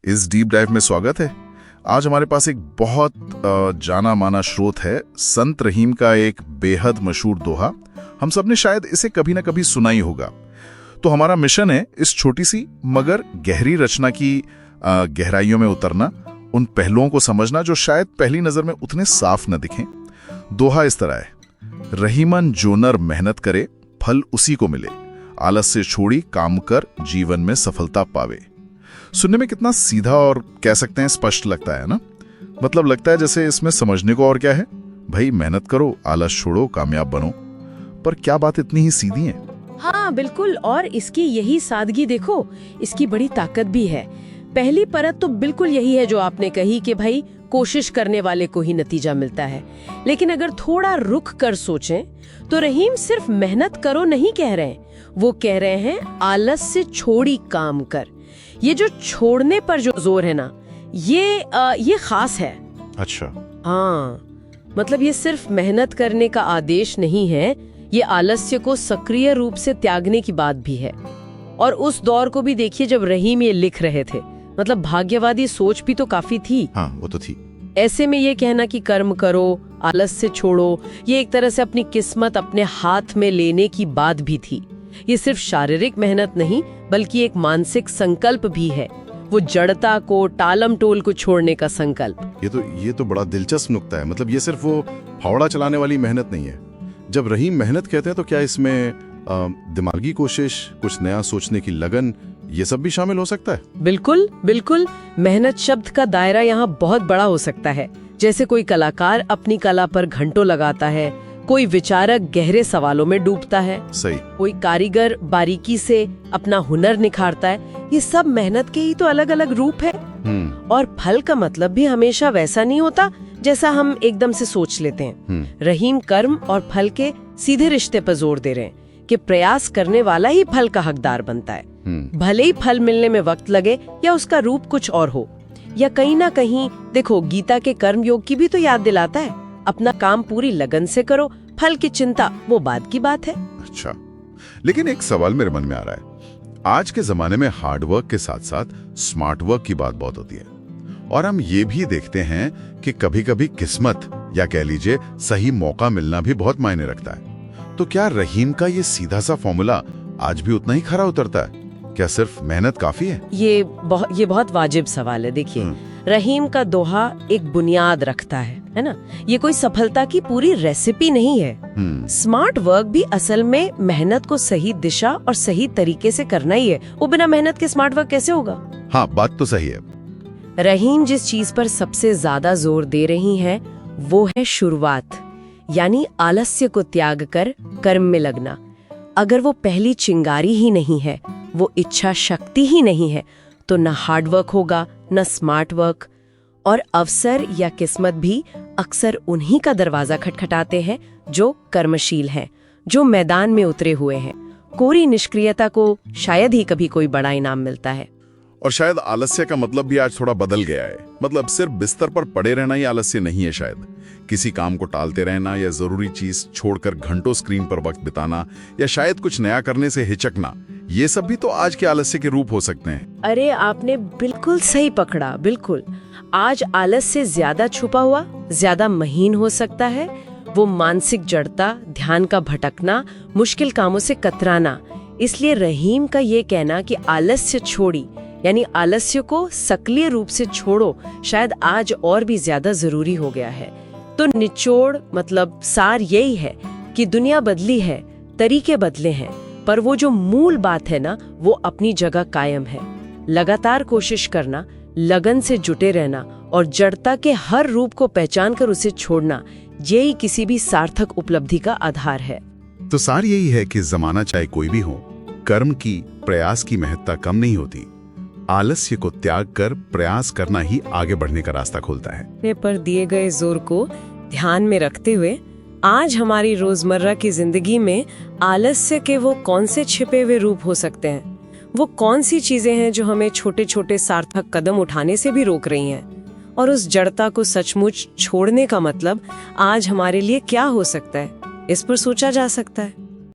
इस deep dive में स्वागत है। आज हमारे पास एक बहुत जाना माना स्रोत है, संत रहीम का एक बेहद मशहूर दोहा। हम सब ने शायद इसे कभी ना कभी सुना ही होगा। तो हमारा मिशन है इस छोटी सी मगर गहरी रचना की गहराइयों में उतरना, उन पहलुओं को समझना जो शायद पहली नजर में उतने साफ न दिखें। दोहा इस तरह है, रहीमन जो नर मेहनत करे फल उसी को मिले, आलस से छोड़ी काम कर जीवन में सफलता पावे। सुनने में कितना सीधा और कह सकते हैं स्पष्ट लगता है ना। मतलब लगता है जैसे इसमें समझने को और क्या है, भाई मेहनत करो, आलस छोड़ो, कामयाब बनो। पर क्या बात इतनी ही सीधी है? हाँ बिल्कुल, और इसकी यही सादगी देखो, इसकी बड़ी ताकत भी है। पहली परत तो बिल्कुल यही है जो आपने कही कि भाई कोशिश करने वाले को ही नतीजा मिलता है। लेकिन अगर थोड़ा रुक कर सोचें तो रहीम सिर्फ मेहनत करो नहीं कह रहे हैं, वो कह रहे हैं आलस से छोड़ी काम कर। ये जो छोड़ने पर जो जोर है ना, ये खास है। अच्छा। हाँ, मतलब ये सिर्फ मेहनत करने का आदेश नहीं है, ये आलस्य को सक्रिय रूप से त्यागने की बात भी है। और उस दौर को भी देखिए जब रहीम ये लिख रहे थे, मतलब भाग्यवादी सोच भी तो काफी थी। हाँ, वो तो थी। ऐसे में ये कहना कि कर्म करो, आलस से छोड़ो, ये एक तरह से अपनी किस्मत अपने हाथ में लेने की बात भी थी। ये सिर्फ शारीरिक मेहनत नहीं बल्कि एक मानसिक संकल्प भी है, वो जड़ता को, टालम टोल को छोड़ने का संकल्प। ये तो बड़ा दिलचस्प नुक्ता है। मतलब ये सिर्फ वो फावड़ा चलाने वाली मेहनत नहीं है। जब रहीम मेहनत कहते हैं तो क्या इसमें दिमागी कोशिश, कुछ नया सोचने की लगन, ये सब भी शामिल हो सकता है? बिल्कुल बिल्कुल, मेहनत शब्द का दायरा यहाँ बहुत बड़ा हो सकता है। जैसे कोई कलाकार अपनी कला पर घंटों लगाता है, कोई विचारक गहरे सवालों में डूबता है, सही, कोई कारीगर बारीकी से अपना हुनर निखारता है। ये सब मेहनत के ही तो अलग अलग रूप है। और फल का मतलब भी हमेशा वैसा नहीं होता जैसा हम एकदम से सोच लेते हैं। रहीम कर्म और फल के सीधे रिश्ते पर जोर दे रहे हैं कि प्रयास करने वाला ही फल का हकदार बनता है। भले ही फल मिलने में वक्त लगे या उसका रूप कुछ और हो। या कहीं ना कहीं देखो, गीता के कर्म योग की भी तो याद दिलाता है, अपना काम पूरी लगन से करो, फल की चिंता वो बाद की बात है। अच्छा, लेकिन एक सवाल मेरे मन में आ रहा है। आज के जमाने में हार्ड वर्क के साथ साथ स्मार्ट वर्क की बात बहुत होती है, और हम ये भी देखते हैं कि कभी कभी किस्मत या कह लीजिए सही मौका मिलना भी बहुत मायने रखता है। तो क्या रहीम का ये सीधा सा फॉर्मूला आज भी उतना ही खरा उतरता है? क्या सिर्फ मेहनत काफी है? ये बहुत वाजिब सवाल है। देखिए, रहीम का दोहा एक बुनियाद रखता है ना। ये कोई सफलता की पूरी रेसिपी नहीं है। स्मार्ट वर्क भी असल में मेहनत को सही दिशा और सही तरीके से करना ही है। वो बिना मेहनत के स्मार्ट वर्क कैसे होगा? हाँ, बात तो सही है। रहीम जिस चीज पर सबसे ज्यादा जोर दे रही हैं, वो है शुरुआत, यानी आलस्य को त्याग कर कर्म में लगना। अगर वो पहली चिंगारी ही नहीं है, वो इच्छा शक्ति ही नहीं है, तो न हार्ड वर्क होगा न स्मार्ट वर्क। और अवसर या किस्मत भी अक्सर उन्हीं का दरवाजा खटखटाते हैं जो कर्मशील हैं, जो मैदान में उतरे हुए हैं। कोरी निष्क्रियता को शायद ही कभी कोई बड़ा इनाम मिलता है। और शायद आलस्य का मतलब भी आज थोड़ा बदल गया है। मतलब सिर्फ बिस्तर पर पड़े रहना ही आलस्य नहीं है। शायद किसी काम को टालते रहना, या जरूरी चीज छोड़कर घंटों स्क्रीन पर वक्त बिताना, या शायद कुछ नया करने से हिचकना, ये सब भी तो आज के आलस्य के रूप हो सकते हैं। अरे आपने बिल्कुल सही पकड़ा। बिल्कुल, आज आलस्य ज्यादा छुपा हुआ, ज्यादा महीन हो सकता है। वो मानसिक जड़ता, ध्यान का भटकना, मुश्किल कामों से कतराना। इसलिए रहीम का ये कहना कि आलस्य छोड़ी, यानी आलस्य को सक्रिय रूप से छोड़ो, शायद आज और भी ज्यादा जरूरी हो गया है। तो निचोड़ मतलब सार यही है कि दुनिया बदली है, तरीके बदले हैं, पर वो जो मूल बात है ना, वो अपनी जगह कायम है। लगातार कोशिश करना, लगन से जुटे रहना और जड़ता के हर रूप को पहचान कर उसे छोड़ना, यही किसी भी सार्थक उपलब्धि का आधार है। तो सार यही है कि जमाना चाहे कोई भी हो, कर्म की, प्रयास की महत्ता कम नहीं होती। आलस्य को त्याग कर प्रयास करना ही आगे बढ़ने का रास्ता खोलता है। पर दिए गए जोर को ध्यान में रखते हुए आज हमारी रोजमर्रा की जिंदगी में आलस्य के वो कौन से छिपे हुए रूप हो सकते हैं? वो कौन सी चीजें हैं जो हमें छोटे छोटे सार्थक कदम उठाने से भी रोक रही हैं? और उस जड़ता को सचमुच छोड़ने का मतलब आज हमारे लिए क्या हो सकता है? इस पर सोचा जा सकता है।